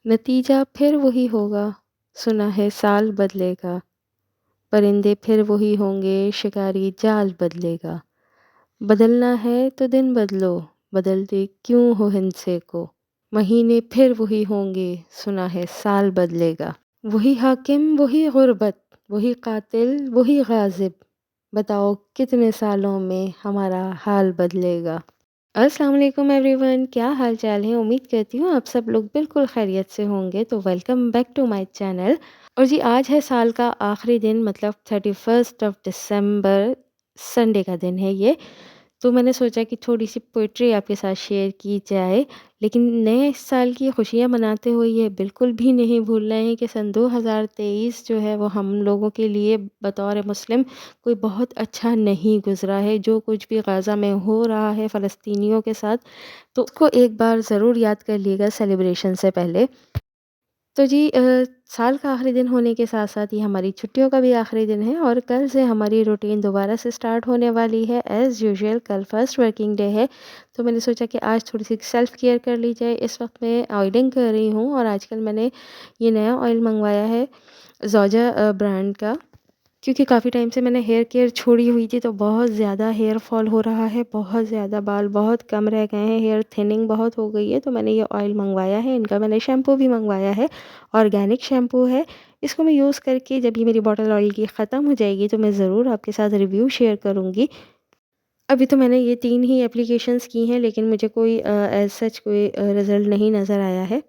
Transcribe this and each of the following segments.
नतीजा फिर वही होगा, सुना है साल बदलेगा। परिंदे फिर वही होंगे, शिकारी जाल बदलेगा। बदलना है तो दिन बदलो, बदलते क्यों हो हिंसे को। महीने फिर वही होंगे, सुना है साल बदलेगा। वही हाकिम वही गुर्बत, वही कातिल वही गाजिब। बताओ कितने सालों में हमारा हाल बदलेगा। अस्सलाम वालेकुम एवरीवन, क्या हाल चाल है। उम्मीद करती हूँ आप सब लोग बिल्कुल खैरियत से होंगे। तो welcome back to my channel. और जी आज है साल का आखिरी दिन, मतलब 31 संडे का दिन है ये। तो मैंने सोचा कि थोड़ी सी पोइट्री आपके साथ शेयर की जाए। लेकिन नए साल की खुशियाँ मनाते हुए ये बिल्कुल भी नहीं भूलना है कि सन 2023 जो है वो हम लोगों के लिए बतौर मुस्लिम कोई बहुत अच्छा नहीं गुज़रा है। जो कुछ भी गाज़ा में हो रहा है फ़लस्तीनियों के साथ, तो उसको एक बार ज़रूर याद कर लिएगा सेलिब्रेशन से पहले। तो जी साल का आखिरी दिन होने के साथ साथ ये हमारी छुट्टियों का भी आखिरी दिन है और कल से हमारी रूटीन दोबारा से स्टार्ट होने वाली है एज़ यूजुअल। कल फर्स्ट वर्किंग डे है, तो मैंने सोचा कि आज थोड़ी सी सेल्फ़ केयर कर ली जाए। इस वक्त मैं ऑयलिंग कर रही हूँ और आजकल मैंने ये नया ऑयल मंगवाया है ज़ोजा ब्रांड का। क्योंकि काफ़ी टाइम से मैंने हेयर केयर छोड़ी हुई थी, तो बहुत ज़्यादा हेयर फॉल हो रहा है, बहुत ज़्यादा बाल बहुत कम रह गए हैं, हेयर थिनिंग बहुत हो गई है। तो मैंने ये ऑयल मंगवाया है, इनका मैंने शैम्पू भी मंगवाया है, ऑर्गेनिक शैम्पू है। इसको मैं यूज़ करके जब ये मेरी बॉटल ऑयल की ख़त्म हो जाएगी तो मैं ज़रूर आपके साथ रिव्यू शेयर करूँगी। अभी तो मैंने ये 3 ही एप्लीकेशंस की हैं, लेकिन मुझे कोई एज़ सच कोई रिज़ल्ट नहीं नज़र आया है।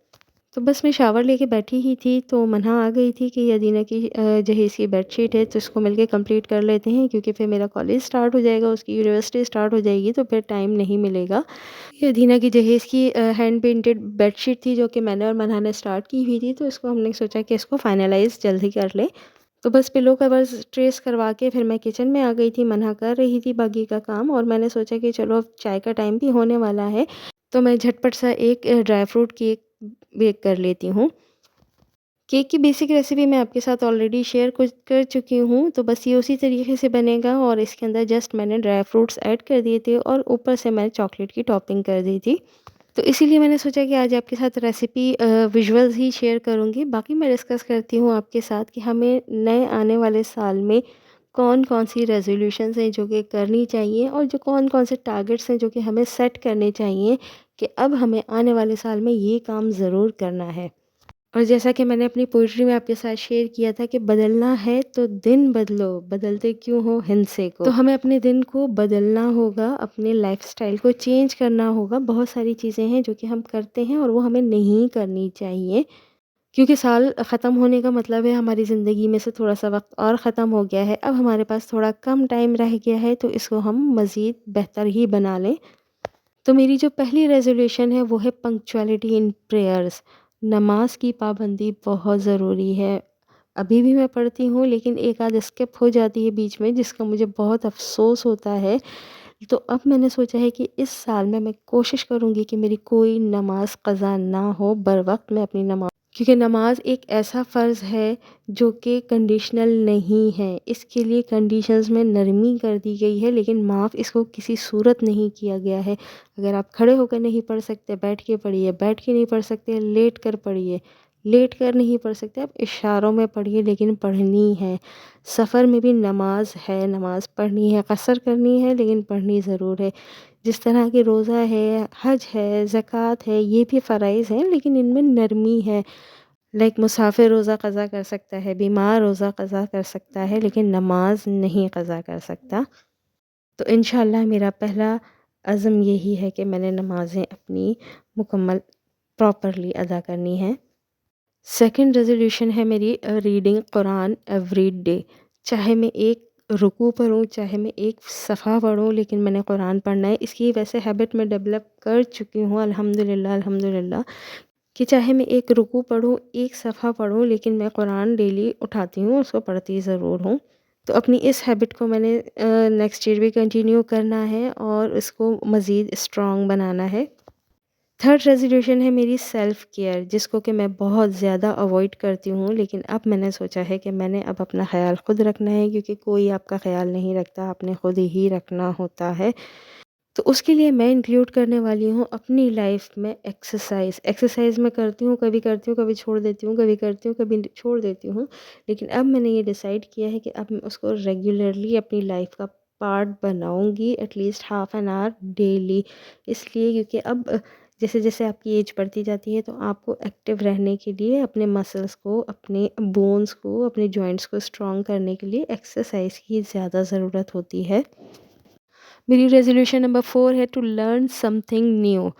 तो बस मैं शावर लेके बैठी ही थी तो मन्हा आ गई थी कि यदीना की जहेज़ की बेडशीट है तो इसको मिलके कंप्लीट कर लेते हैं, क्योंकि फिर मेरा कॉलेज स्टार्ट हो जाएगा, उसकी यूनिवर्सिटी स्टार्ट हो जाएगी, तो फिर टाइम नहीं मिलेगा। यदीना की जहेज़ की हैंड पेंटेड बेडशीट थी जो कि मैंने और मन्हा ने स्टार्ट की हुई थी, तो इसको हमने सोचा कि इसको फाइनलाइज़ जल्दी कर लें। तो बस पिलो कवर्स ट्रेस करवा के फिर मैं किचन में आ गई थी। मन्हा कर रही थी बाकी का काम और मैंने सोचा कि चलो अब चाय का टाइम भी होने वाला है, तो मैं झटपट सा एक ड्राई फ्रूट केक बेक कर लेती हूँ। केक की बेसिक रेसिपी मैं आपके साथ ऑलरेडी शेयर कुछ कर चुकी हूँ, तो बस ये उसी तरीके से बनेगा और इसके अंदर जस्ट मैंने ड्राई फ्रूट्स ऐड कर दिए थे और ऊपर से मैंने चॉकलेट की टॉपिंग कर दी थी। तो इसीलिए मैंने सोचा कि आज आपके साथ रेसिपी विजुअल्स ही शेयर करूँगी। बाकी मैं डिस्कस करती हूँ आपके साथ कि हमें नए आने वाले साल में कौन-कौन सी रेज़ोल्यूशंस हैं जो कि करनी चाहिए और जो कौन-कौन से टारगेट्स हैं जो कि हमें सेट करने चाहिए कि अब हमें आने वाले साल में ये काम ज़रूर करना है। और जैसा कि मैंने अपनी पोइट्री में आपके साथ शेयर किया था कि बदलना है तो दिन बदलो, बदलते क्यों हो हिंसे को। तो हमें अपने दिन को बदलना होगा, अपने लाइफ़स्टाइल को चेंज करना होगा। बहुत सारी चीज़ें हैं जो कि हम करते हैं और वो हमें नहीं करनी चाहिए। क्योंकि साल ख़त्म होने का मतलब है हमारी ज़िंदगी में से थोड़ा-सा वक़्त और ख़त्म हो गया है। अब हमारे पास थोड़ा कम टाइम रह गया है, तो इसको हम मज़ीद बेहतर ही बना लें। तो मेरी जो पहली रेज़ोल्यूशन है वो है पंक्चुअलिटी इन प्रेयर्स। नमाज की पाबंदी बहुत ज़रूरी है। अभी भी मैं पढ़ती हूँ, लेकिन एक आध स्किप हो जाती है बीच में, जिसका मुझे बहुत अफ़सोस होता है। तो अब मैंने सोचा है कि इस साल में मैं कोशिश करूँगी कि मेरी कोई नमाज़ क़ज़ा ना हो, बर वक़्त मैं अपनी नमाज़, क्योंकि नमाज एक ऐसा फ़र्ज़ है जो कि कंडीशनल नहीं है। इसके लिए कंडीशंस में नरमी कर दी गई है, लेकिन माफ़ इसको किसी सूरत नहीं किया गया है। अगर आप खड़े होकर नहीं पढ़ सकते, बैठ के पढ़िए, बैठ के नहीं पढ़ सकते, लेट कर पढ़िए, लेट कर नहीं पढ़ सकते, आप इशारों में पढ़िए, लेकिन पढ़नी है। सफ़र में भी नमाज है, नमाज़ पढ़नी है, क़सर करनी है, लेकिन पढ़नी ज़रूर है। जिस तरह के रोज़ा है, हज है, ज़कात है, ये भी फ़राइज़ हैं, लेकिन इनमें नरमी है। लाइक मुसाफिर रोज़ा क़ज़ा कर सकता है, बीमार रोज़ा क़ज़ा कर सकता है, लेकिन नमाज नहीं क़ज़ा कर सकता। तो इंशाअल्लाह मेरा पहला अज़्म यही है कि मैंने नमाज़ें अपनी मुकम्मल प्रॉपरली अदा करनी है। सेकंड रेज़ोल्यूशन है मेरी रीडिंग कुरान एवरी डे। चाहे मैं एक रुकू पढ़ूँ, चाहे मैं एक सफ़ा पढ़ूँ, लेकिन मैंने कुरान पढ़ना है। इसकी वैसे हैबिट मैं डेवलप कर चुकी हूँ अल्हम्दुलिल्लाह, अल्हम्दुलिल्लाह। कि चाहे मैं एक रुकू पढ़ूँ, एक सफ़ा पढ़ूँ, लेकिन मैं कुरान डेली उठाती हूँ, उसको पढ़ती ज़रूर हूँ। तो अपनी इस हैबिट को मैंने नेक्स्ट ईयर भी कंटिन्यू करना है और इसको मज़ीद स्ट्रॉन्ग बनाना है। थर्ड रेज़ोल्यूशन है मेरी सेल्फ़ केयर, जिसको कि मैं बहुत ज़्यादा अवॉइड करती हूँ, लेकिन अब मैंने सोचा है कि मैंने अब अपना ख़्याल ख़ुद रखना है, क्योंकि कोई आपका ख़्याल नहीं रखता, आपने ख़ुद ही रखना होता है। तो उसके लिए मैं इंक्लूड करने वाली हूँ अपनी लाइफ में एक्सरसाइज। एक्सरसाइज मैं करती हूँ, कभी छोड़ देती हूँ, कभी करती हूँ, कभी छोड़ देती हूँ। लेकिन अब मैंने ये डिसाइड किया है कि अब मैं उसको रेगुलरली अपनी लाइफ का पार्ट बनाऊँगी, at least half an hour daily. इसलिए क्योंकि अब जैसे-जैसे आपकी एज बढ़ती जाती है, तो आपको एक्टिव रहने के लिए अपने मसल्स को, अपने बोन्स को, अपने जॉइंट्स को स्ट्रॉन्ग करने के लिए एक्सरसाइज की ज़्यादा ज़रूरत होती है। मेरी रेज़ोल्यूशन नंबर 4 है to learn something new.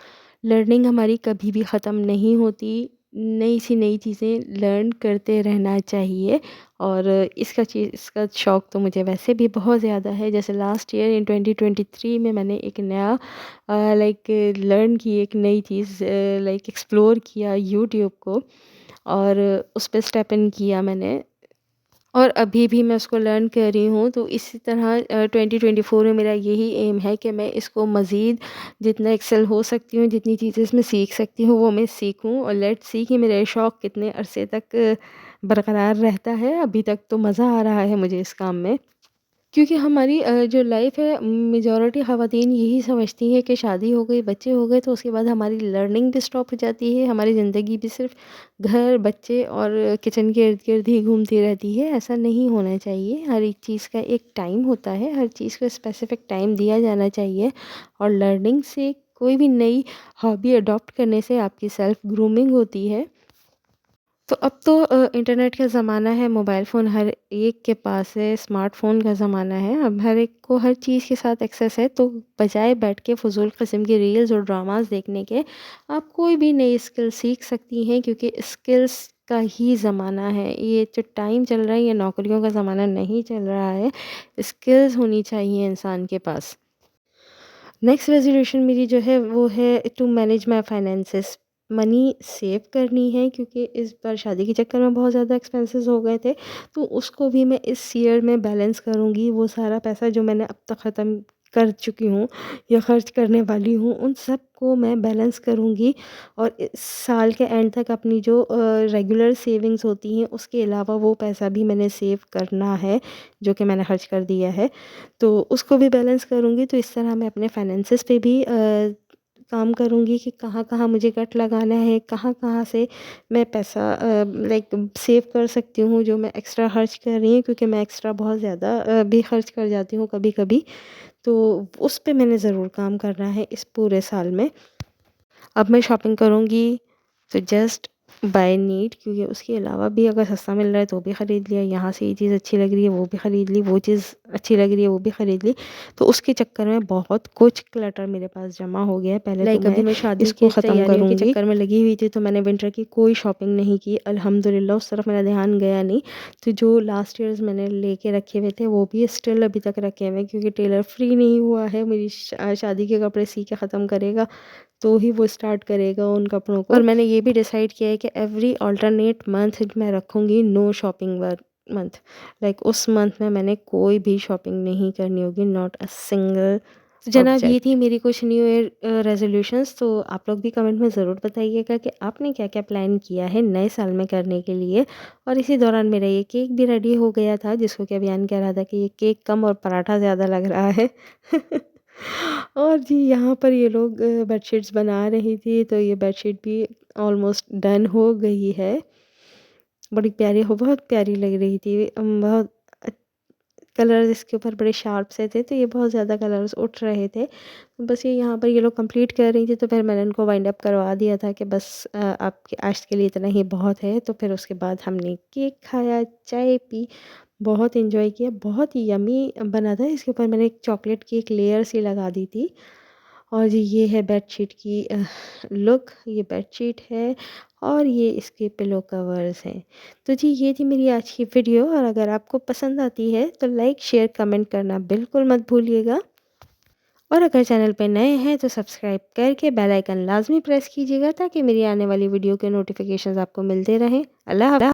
Learning हमारी कभी भी ख़त्म नहीं होती। नई सी नई चीज़ें लर्न करते रहना चाहिए। और इसका शौक़ तो मुझे वैसे भी बहुत ज़्यादा है। जैसे लास्ट ईयर इन 2023 में मैंने एक नया लर्न की एक नई चीज़ एक्सप्लोर किया यूट्यूब को, और उस पे स्टेप इन किया मैंने। और अभी भी मैं उसको लर्न कर रही हूँ। तो इसी तरह 2024 में मेरा यही एम है कि मैं इसको मज़ीद जितना एक्सेल हो सकती हूँ, जितनी चीज़ें इसमें सीख सकती हूँ वो मैं सीखूँ, और लेट्स सी कि मेरा शौक़ कितने अरसे तक बरकरार रहता है। अभी तक तो मज़ा आ रहा है मुझे इस काम में। क्योंकि हमारी जो लाइफ है, मेजॉरिटी ख़वातीन यही समझती हैं कि शादी हो गई, बच्चे हो गए, तो उसके बाद हमारी लर्निंग भी स्टॉप हो जाती है, हमारी ज़िंदगी भी सिर्फ घर, बच्चे और किचन के इर्द गिर्द ही घूमती रहती है। ऐसा नहीं होना चाहिए। हर एक चीज़ का एक टाइम होता है, हर चीज़ को स्पेसिफिक टाइम दिया जाना चाहिए। और लर्निंग से, कोई भी नई हॉबी अडॉप्ट करने से आपकी सेल्फ ग्रूमिंग होती है। तो अब तो इंटरनेट का ज़माना है, मोबाइल फ़ोन हर एक के पास है, स्मार्टफ़ोन का ज़माना है। अब हर एक को हर चीज़ के साथ एक्सेस है, तो बजाय बैठ के फ़ुज़ूल किस्म की रील्स और ड्रामास देखने के, आप कोई भी नई स्किल सीख सकती हैं, क्योंकि स्किल्स का ही ज़माना है। ये जो टाइम चल रहा है, ये नौकरियों का ज़माना नहीं चल रहा है। स्किल्स होनी चाहिए इंसान के पास। नेक्स्ट रेज़ोल्यूशन मेरी जो है वो है to manage my finances. Money save करनी है, क्योंकि इस बार शादी के चक्कर में बहुत ज़्यादा एक्सपेंसेस हो गए थे। तो उसको भी मैं इस ईयर में बैलेंस करूँगी। वो सारा पैसा जो मैंने अब तक ख़त्म कर चुकी हूँ या ख़र्च करने वाली हूँ, उन सब को मैं बैलेंस करूँगी। और इस साल के एंड तक अपनी जो रेगुलर सेविंग्स होती हैं, उसके अलावा वो पैसा भी मैंने सेव करना है, जो कि मैंने ख़र्च कर दिया है। तो उसको भी बैलेंस करूँगी। तो इस तरह मैं अपने फाइनेंसेस पे भी काम करूँगी कि कहाँ-कहाँ मुझे कट लगाना है, कहाँ-कहाँ से मैं पैसा सेव कर सकती हूँ, जो मैं एक्स्ट्रा खर्च कर रही हूँ, क्योंकि मैं एक्स्ट्रा बहुत ज़्यादा भी खर्च कर जाती हूँ कभी-कभी। तो उस पे मैंने ज़रूर काम करना है इस पूरे साल में। अब मैं शॉपिंग करूँगी तो जस्ट बाय नीड, क्योंकि उसके अलावा भी अगर सस्ता मिल रहा है तो भी ख़रीद लिया, यहाँ से ये चीज़ अच्छी लग रही है वो भी ख़रीद ली, वो चीज़ अच्छी लग रही है वो भी ख़रीद ली। तो उसके चक्कर में बहुत कुछ क्लटर मेरे पास जमा हो गया है। पहले तो अभी मैं शादी इसको की ख़त्म तैयारियों के करूँगी। चक्कर में लगी हुई थी, तो मैंने विंटर की कोई शॉपिंग नहीं की, अल्हम्दुलिल्लाह उस तरफ मेरा ध्यान गया नहीं। तो जो लास्ट ईयर्स मैंने लेके रखे हुए थे वो भी स्टिल अभी तक रखे हुए हैं, क्योंकि टेलर फ्री नहीं हुआ है। मेरी शादी के कपड़े सी के ख़त्म करेगा, तो ही वो स्टार्ट करेगा उन कपड़ों को। और मैंने ये भी डिसाइड किया है कि एवरी अल्टरनेट मंथ मैं रखूँगी नो शॉपिंग मंथ। उस मंथ में मैंने कोई भी शॉपिंग नहीं करनी होगी, नॉट अ सिंगल। तो जनाब, ये थी मेरी कुछ न्यू ईयर रेजोल्यूशंस। तो आप लोग भी कमेंट में ज़रूर बताइएगा कि आपने क्या क्या प्लान किया है नए साल में करने के लिए। और इसी दौरान मेरा ये केक भी रेडी हो गया था, जिसको कि अभियान कह रहा था कि ये केक कम और पराठा ज़्यादा लग रहा है। और जी, यहाँ पर ये लोग बेडशीट्स बना रही थी, तो ये बेडशीट भी ऑलमोस्ट डन हो गई है। बड़ी प्यारी हो बहुत प्यारी लग रही थी। बहुत कलर्स इसके ऊपर बड़े शार्प से थे, तो ये बहुत ज़्यादा कलर्स उठ रहे थे। बस ये यहाँ पर ये लोग कंप्लीट कर रही थी, तो फिर मैंने उनको वाइंड अप करवा दिया था कि बस आपके आज के लिए इतना ही बहुत है। तो फिर उसके बाद हमने केक खाया, चाय पी, बहुत एंजॉय किया। बहुत ही यम्मी बना था। इसके ऊपर मैंने एक चॉकलेट की एक लेयर सी लगा दी थी। और जी, ये है बेडशीट की लुक। ये बेडशीट है और ये इसके पिलो कवर्स हैं। तो जी, ये थी मेरी आज की वीडियो। और अगर आपको पसंद आती है तो लाइक शेयर कमेंट करना बिल्कुल मत भूलिएगा। और अगर चैनल पे नए हैं तो सब्सक्राइब करके बेल आइकन लाजमी प्रेस कीजिएगा, ताकि मेरी आने वाली वीडियो के नोटिफिकेशंस आपको मिलते रहें। अल्लाह हाफ़िज़।